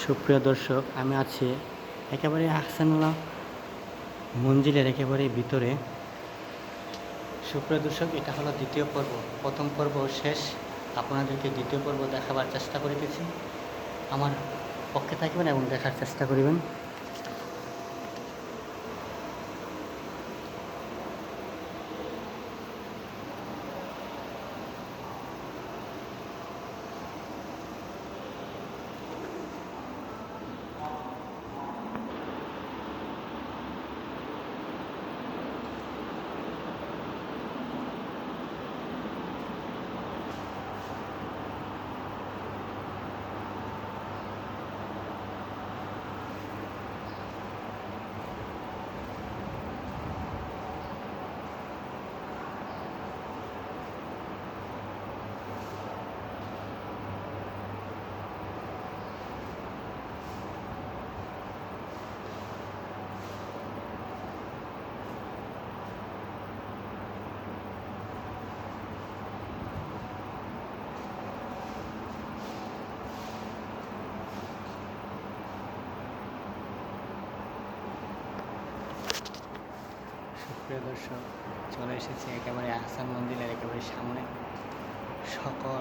সুপ্রিয় দর্শক, আমি আছি একেবারে আহসানুল্লাহ মঞ্জিলের একেবারে ভিতরে। সুপ্রিয় দর্শক, এটা হলো দ্বিতীয় পর্ব। প্রথম পর্ব শেষ, আপনাদেরকে দ্বিতীয় পর্ব দেখাবার চেষ্টা করিতেছি। আমার পক্ষে থাকবেন এবং দেখার চেষ্টা করিবেন। সুপ্রিয় দর্শক, চলে এসেছি একেবারে আহসান মঞ্জিলের একেবারে সামনে। সকল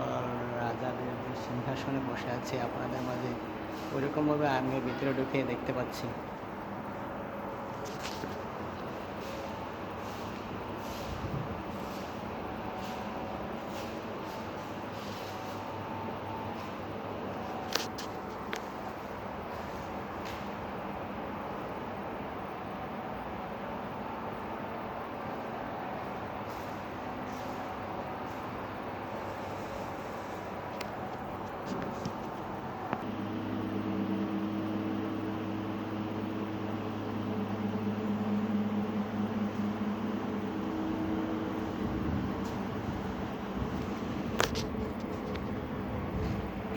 রাজাদের যে সিংহাসনে বসে আছে আপনাদের মাঝে ওইরকমভাবে আমি ভিতরে ঢুকে দেখতে পাচ্ছি।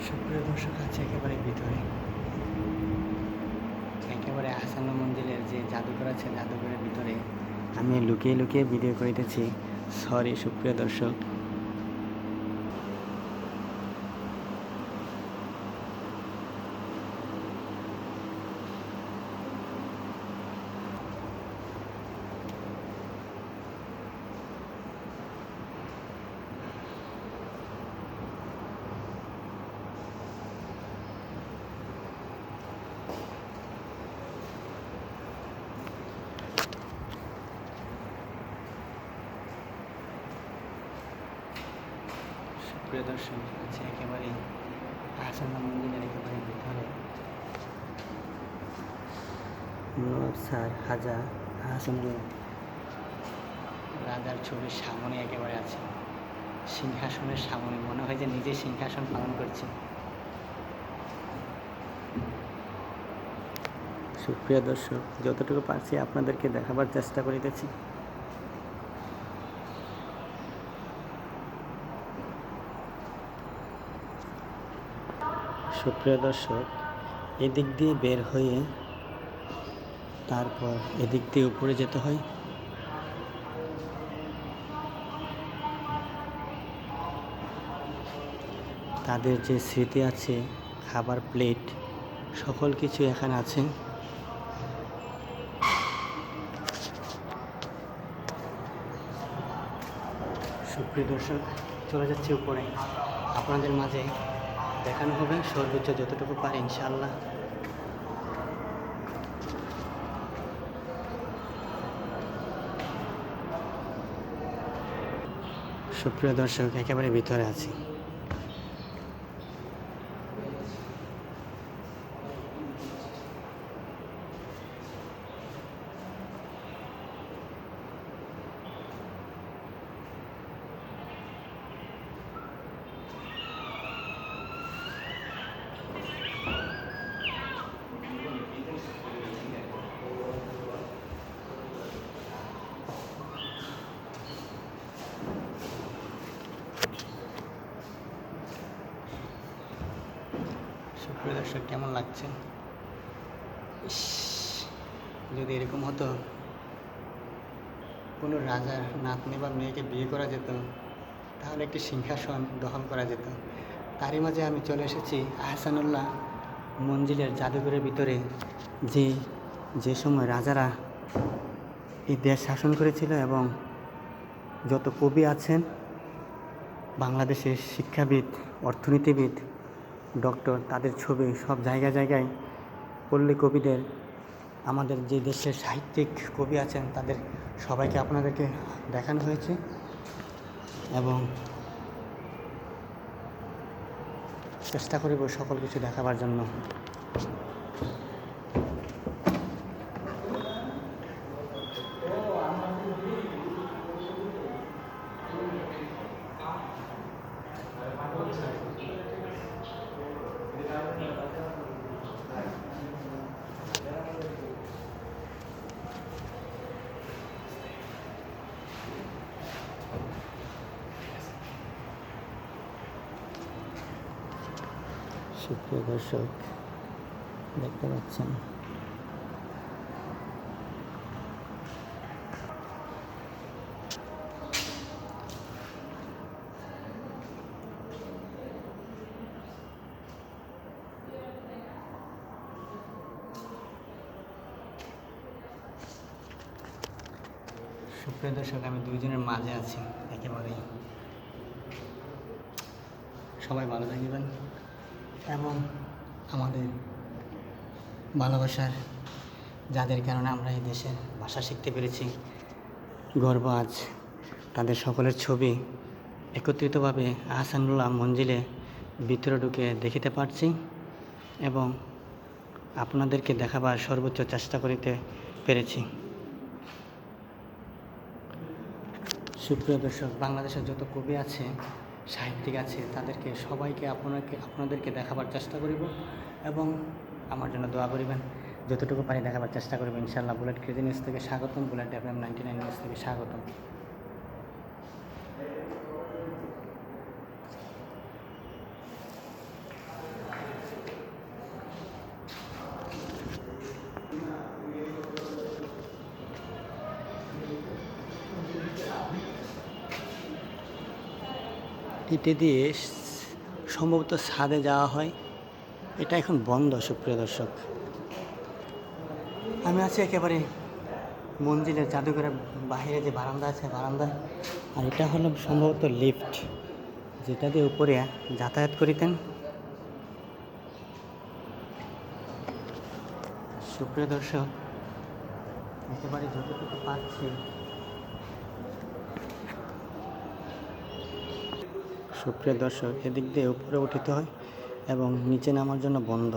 সুপ্রিয় দর্শক, আছে একেবারে ভিতরে, একেবারে আহসান মঞ্জিলের যে জাদুঘর আছে, জাদুঘরের ভিতরে আমি লুকিয়ে লুকিয়ে ভিডিও করিতেছি। সরি সুপ্রিয় দর্শক। প্রিয় দর্শক, আছে একেবারে আহসান মঞ্জিলের একেবারে ভিতরে নবাব স্যার হাজা আহসানুল্লাহ রাজার ছবির সামনে একেবারে আছে, সিংহাসনের সামনে। মনে হয় যে নিজে সিংহাসন পালন করছে। সুপ্রিয় দর্শক, যতটুকু পারছি আপনাদেরকে দেখাবার চেষ্টা করিতেছি। সুপ্রিয় দর্শক, এদিক দিয়ে বের হয়ে তারপর এদিক দিয়ে উপরে যেতে হয়। তাদের যে স্মৃতি আছে, খাবার প্লেট, সকল কিছু এখানে আছে। সুপ্রিয় দর্শক, চলে যাচ্ছে উপরে, আপনাদের মাঝে দেখানো হবে সর্বোচ্চ যতটুকু পারে ইনশাআল্লাহ। সুপ্রিয় দর্শক, একেবারে ভিতরে আছি। সুপ্রিয় দর্শক, কেমন লাগছে? ইস, যদি এরকম হতো, কোনো রাজার নাতনি বা মেয়েকে বিয়ে করা যেত, তাহলে একটি সিংহাসন দখল করা যেত। তারই মাঝে আমি চলে এসেছি আহসানুল্লাহ মঞ্জিলের জাদুঘরের ভিতরে যে যে সময় রাজারা এই দেশ শাসন করেছিল এবং যত কবি আছেন, বাংলাদেশের শিক্ষাবিদ, অর্থনীতিবিদ, ডক্টর, তাদের ছবি সব জায়গায় জায়গায় পল্লী কবিদের, আমাদের যে দেশের সাহিত্যিক কবি আছেন তাদের সবাইকে আপনাদেরকে দেখানো হয়েছে এবং চেষ্টা করিব সকল কিছু দেখাবার জন্য। সুপ্রিয় দর্শক, দেখতে পাচ্ছেন সুপ্রিয় দর্শক, আমি দুইজনের মাঝে আছি একেবারেই। সবাই ভালো থাকবেন এবং আমাদের ভালোবাসার যাদের কারণে আমরা এই দেশের ভাষা শিখতে পেরেছি, গর্ব আজ তাদের সকলের ছবি একত্রিতভাবে আহসানুল্লাহ মঞ্জিলে ভিতরে ঢুকে দেখিতে পারছি এবং আপনাদেরকে দেখাবার সর্বোচ্চ চেষ্টা করিতে পেরেছি। সুপ্রিয় দর্শক, বাংলাদেশের যত কবি আছে, সাহিত্যিক আছে, তাদেরকে সবাইকে আপনাদেরকে দেখাবার চেষ্টা করিব এবং আমার জন্য দোয়া করিবেন। যতটুকু পারি দেখাবার চেষ্টা করব ইনশাআল্লাহ। বুলেট ক্রেজি নিউজ থেকে স্বাগতম, বুলেট FM 99 নিউজ থেকে স্বাগতম। এটি দিয়ে সম্ভবত ছাদে যাওয়া হয়, এটা এখন বন্ধ। সুপ্রিয় দর্শক, আমি আছি একেবারে মঞ্জিলের জাদুঘরের বাইরে যে বারান্দা আছে, বারান্দায়। আর এটা হলো সম্ভবত লিফট, যেটা দিয়ে উপরে যাতায়াত করিতেন। সুপ্রিয় দর্শক, একেবারে যতটুকু পাচ্ছি, সুপ্রিয় দর্শক, এদিক দিয়ে উপরে উঠিতে হয় এবং নিচে নামার জন্য বন্ধ।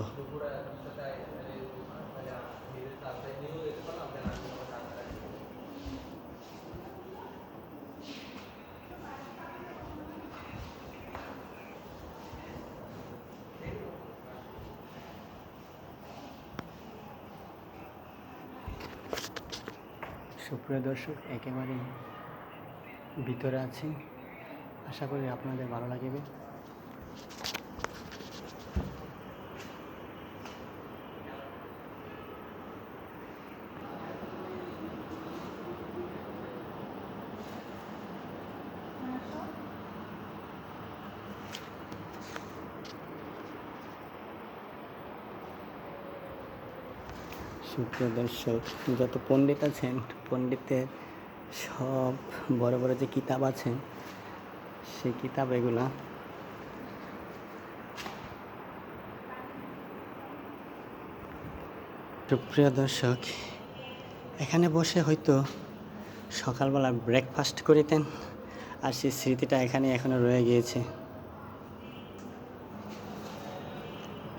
সুপ্রিয় দর্শক, একেবারে ভিতরে আছি, আশা করি আপনাদের ভালো লাগবে। সুপ্রিয় দর্শক, যত পণ্ডিত আছেন, পণ্ডিতের সব বড় বড় যে কিতাব আছে, সেই কিতাব এগুলা। সুপ্রিয় দর্শক, এখানে বসে হয়তো সকালবেলা ব্রেকফাস্ট করিতেন, আর সেই স্মৃতিটা এখানে এখনো রয়ে গিয়েছে।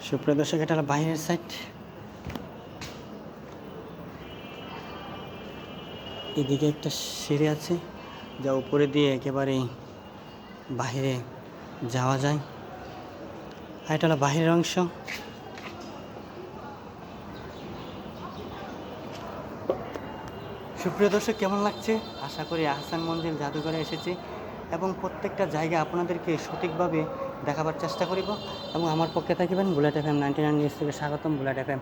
সুপ্রিয় দর্শক, এটা হলো বাইরের সাইড। এদিকে একটা সিঁড়ি আছে যা উপরে দিয়ে একেবারেই বাইরে যাওয়া যায়, আর এটা হলো বাহিরের অংশ। সুপ্রিয় দর্শক, কেমন লাগছে? আশা করি আহসান মঞ্জিল জাদুঘরে এসেছি এবং প্রত্যেকটা জায়গা আপনাদেরকে সঠিকভাবে দেখাবার চেষ্টা করিব এবং আমার পক্ষে থাকবেন। বুলেট FM 99 নিউজ থেকে স্বাগতম, বুলেট FM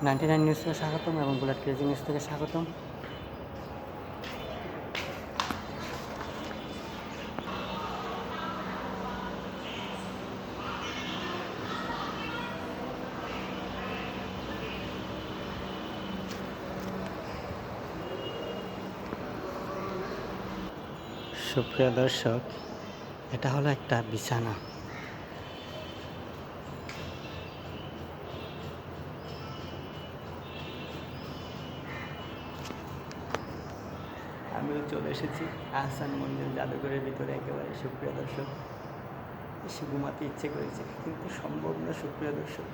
99 নিউজ থেকে স্বাগতম এবং বুলেট ক্রেজি নিউজ থেকে স্বাগতম। সুপ্রিয় দর্শক, এটা হলো একটা বিছানা। আমিও চলে এসেছি আহসান মঞ্জিল জাদুঘরের ভিতরে একেবারে। সুপ্রিয় দর্শক, এসে ঘুমাতে ইচ্ছে করেছে কিন্তু সম্ভব না। সুপ্রিয় দর্শক,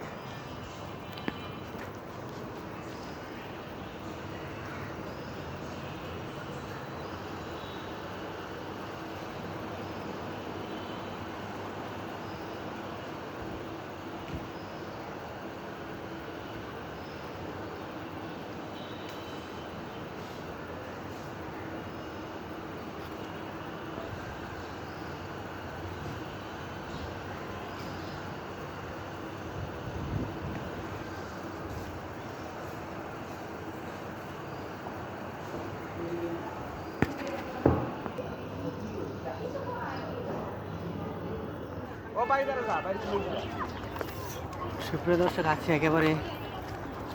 সুপ্রিয় দর্শক, আছে একেবারে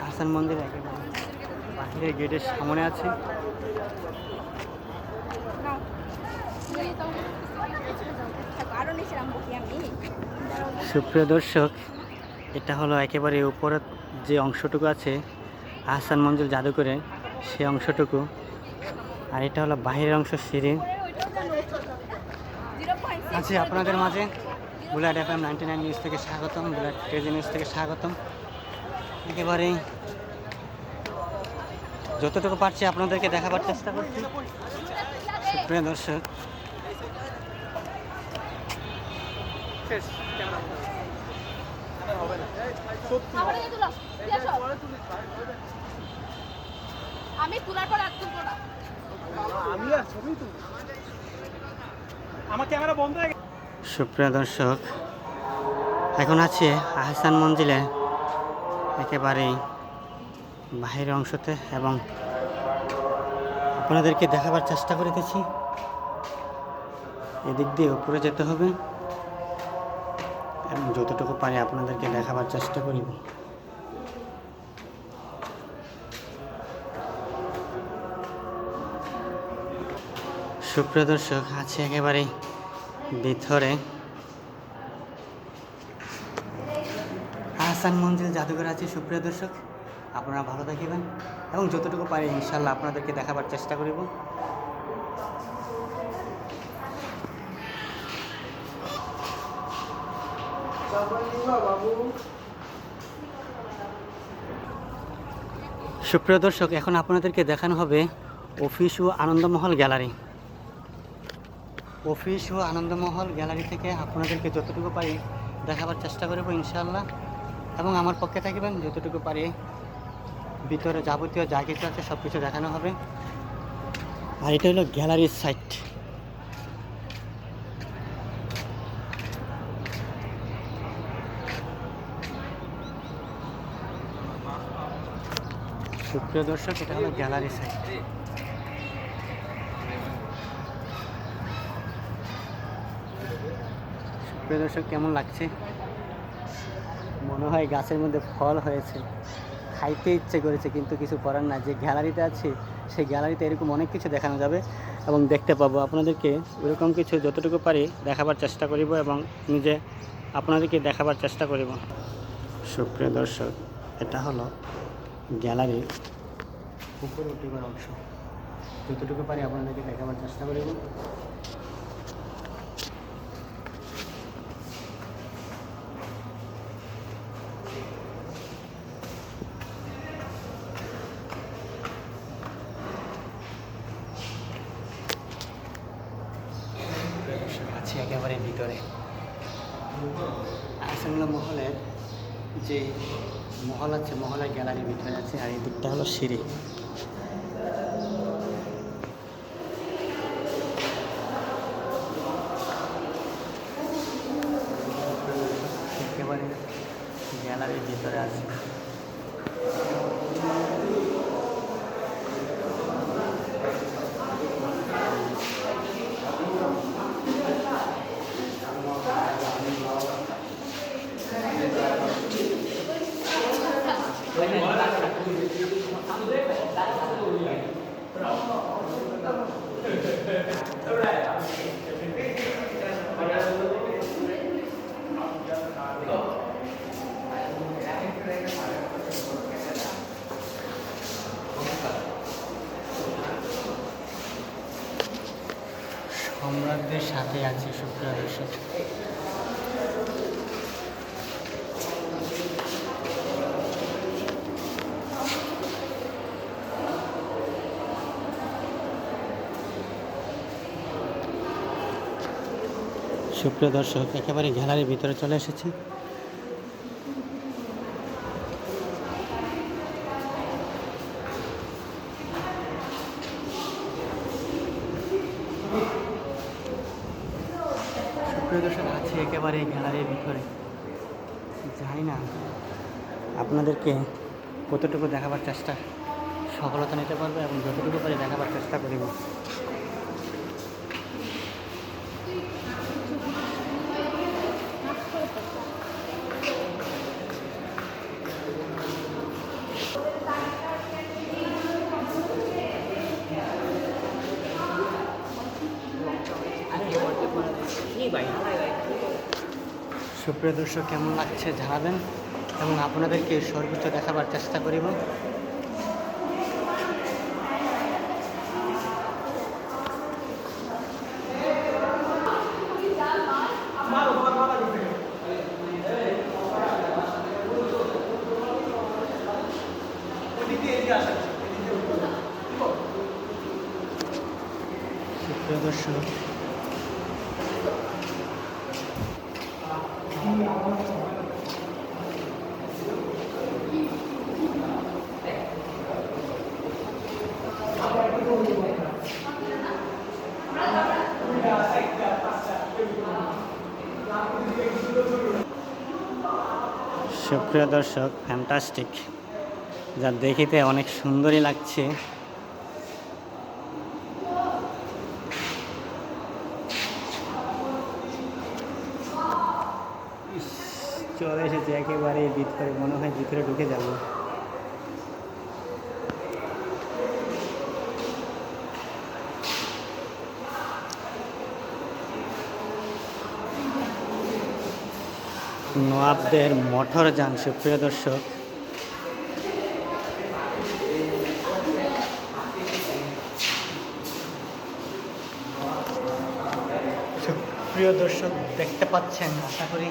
আহসান মন্দিরে একেবারে বাহিরের গেটের সামনে আছে। সুপ্রিয় দর্শক, এটা হলো একেবারে উপরের যে অংশটুকু আছে আহসান মঞ্জিল জাদুঘরে, সেই অংশটুকু। আর এটা হলো বাহিরের অংশ, সিঁড়ি আছে আপনাদের মাঝে। বুলেট FM 99 নিউজ থেকে স্বাগতম, বুলেট ক্রেজি নিউজ থেকে স্বাগতম। একেবারে যতটুকু পারছি আপনাদেরকে দেখাবার চেষ্টা করছি। সুপ্রিয় দর্শক, আমি তোলার পর আর তুলবো না। আমি আর ছবি তুলবো। আমার ক্যামেরা বন্ধ হয়ে গেছে। সুপ্রিয় দর্শক, এখন আছে আহসান মঞ্জিলে একেবারেই বাহিরের অংশতে এবং আপনাদেরকে দেখাবার চেষ্টা করিতেছি। এদিক দিয়ে উপরে যেতে হবে এবং যতটুকু পারি আপনাদেরকে দেখাবার চেষ্টা করিব। সুপ্রিয় দর্শক, আছে একেবারে ভিতরে আহসান মঞ্জিল জাদুঘর আছে। সুপ্রিয় দর্শক, আপনারা ভালো থাকিবেন এবং যতটুকু পারি ইনশাল্লাহ আপনাদেরকে দেখাবার চেষ্টা করিব। সুপ্রিয় দর্শক, এখন আপনাদেরকে দেখানো হবে অফিস ও আনন্দমহল গ্যালারি। অফিস ও আনন্দমহল গ্যালারি থেকে আপনাদেরকে যতটুকু পারি দেখাবার চেষ্টা করব ইনশাআল্লাহ, এবং আমার পক্ষে থাকবেন যতটুকু পারি ভিতরে যাবতীয় যা কিছু আছে সব কিছু দেখানো হবে। আর এটা হলো গ্যালারির সাইট। সুপ্রিয় দর্শক, এটা হলো গ্যালারি সাইট। সুপ্রিয় দর্শক, কেমন লাগছে? মনে হয় গাছের মধ্যে ফল হয়েছে, খাইতে ইচ্ছে করেছে কিন্তু কিছু করার না। যে গ্যালারিতে আছে সেই গ্যালারিতে এরকম অনেক কিছু দেখানো যাবে এবং দেখতে পাবো। আপনাদেরকে ওরকম কিছু যতটুকু পারি দেখাবার চেষ্টা করিব এবং নিজে আপনাদেরকে দেখাবার চেষ্টা করিব। সুপ্রিয় দর্শক, এটা হলো গ্যালারির উপরে উঠিবার অংশ। যতটুকু পারি আপনাদেরকে দেখাবার চেষ্টা করিব। আছে একেবারে ভিতরে আহসান মহলের যে মহল আছে, মহলের গ্যালারির ভিতরে আছে। আর এই দিকটা হলো সিঁড়ি। একেবারে গ্যালারির ভিতরে আছে। আপনাদের সাথে আছি সুপ্রিয় দর্শক। সুপ্রিয় দর্শক, একেবারে গ্যালারির ভিতরে চলে এসেছি। সুপ্রিয় দর্শক, আছে একেবারে গ্যালারির ভিতরে। জানি না আপনাদেরকে কতটুকু দেখাবার চেষ্টা সফলতা নিতে পারবো এবং যতটুকু পারি দেখাবার চেষ্টা করিব। সুপ্রিয় দর্শক, কেমন লাগছে জানাবেন এবং আপনাদেরকে সর্বোচ্চ দেখাবার চেষ্টা করিব। সুপ্রিয় দর্শক, সুপ্রিয় দর্শক, ফ্যান্টাস্টিক, যা দেখিতে অনেক সুন্দরই লাগছে। চলে এসেছে একেবারে ভিতরে, মনে হয় ভিতরে ঢুকে যাব। নওয়াবদের মোটর যান। সুপ্রিয় দর্শক, সুপ্রিয় দর্শক, দেখতে পাচ্ছেন, আশা করি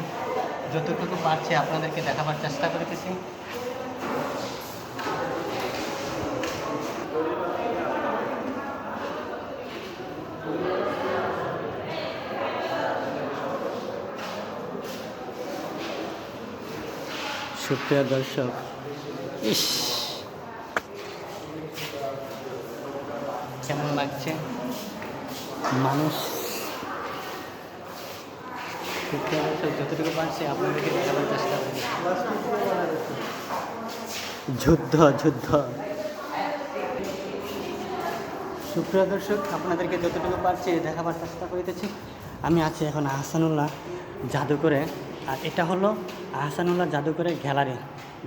যতটুকু পারছি আপনাদেরকে দেখাবার চেষ্টা করতেছি। সুপ্রিয় দর্শক, ইস কেমন লাগছে মানুষ। সুপ্রিয় দর্শক, যতটুকু পারছি আপনাদেরকে দেখাবার চেষ্টা করি। যুদ্ধ যুদ্ধ। সুপ্রিয় দর্শক, আপনাদেরকে যতটুকু পারছি দেখাবার চেষ্টা করিতেছি। আমি আছি এখন আহসানুল্লাহ জাদুঘরে, আর এটা হলো আহসানুল্লাহ জাদুঘরের গ্যালারি।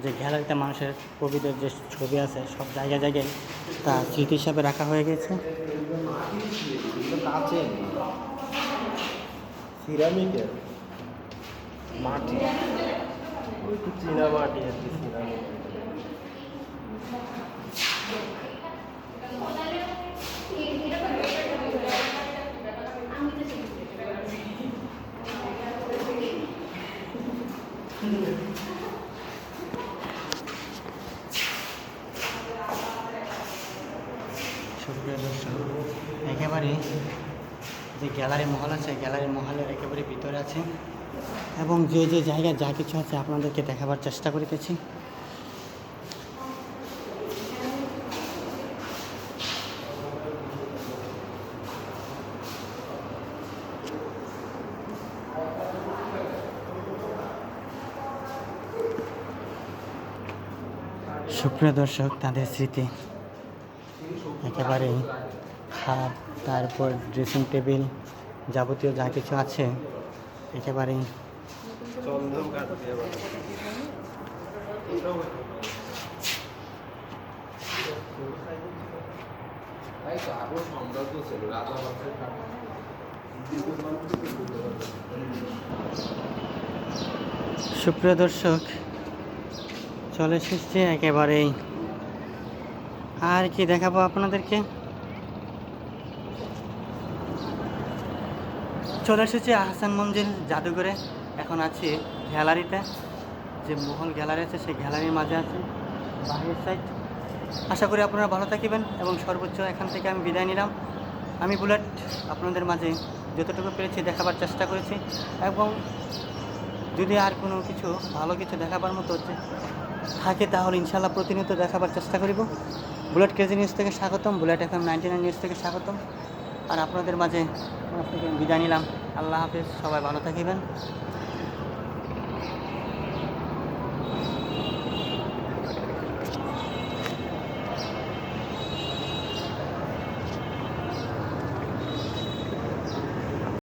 যে গ্যালারিতে মানুষের কবিদের যে ছবি আছে সব জায়গায় জায়গায় তা স্মৃতি হিসাবে রাখা হয়ে গেছে। সিরামিকের মাটি, চীনা মাটি আর কি, সিরামিক। সুপ্রিয় দর্শক, একেবারে যে গ্যালারি মহল আছে গ্যালারি মহলের একেবারে ভিতরে আছে এবং যে যে জায়গায় যা কিছু আছে আপনাদেরকে দেখাবার চেষ্টা করিতেছি। সুপ্রিয় দর্শক, তাদের স্মৃতি একেবারেই খাট, তারপর ড্রেসিং টেবিল, যাবতীয় যা কিছু আছে একেবারেই চন্দন কাঠ দিয়ে বানানো। আরো সাম্রাজ্য ছিল, রাজা বাদশাহ কাঠ। সুপ্রিয় দর্শক, চলে এসেছে একেবারেই। আর কি দেখাবো আপনাদেরকে। চলে এসেছি আহসান মঞ্জিল জাদুঘরে। এখন আছি গ্যালারিতে, যে মোহন গ্যালারি আছে সেই গ্যালারির মাঝে আছে বাহিরের সাইড। আশা করি আপনারা ভালো থাকিবেন এবং সর্বোচ্চ এখান থেকে আমি বিদায় নিলাম। আমি বুলেট আপনাদের মাঝে যতটুকু পেরেছি দেখাবার চেষ্টা করেছি, এবং যদি আর কোনো কিছু ভালো কিছু দেখাবার মতো হচ্ছে থাকে তাহলে ইনশাল্লাহ প্রতিনিয়ত দেখাবার চেষ্টা করিব। বুলেট ক্রেজি নিউজ থেকে স্বাগতম, বুলেট FM 99 নিউজ থেকে স্বাগতম। আর আপনাদের মাঝে বিদায় নিলাম। আল্লাহ হাফেজ, সবাই ভালো থাকিবেন।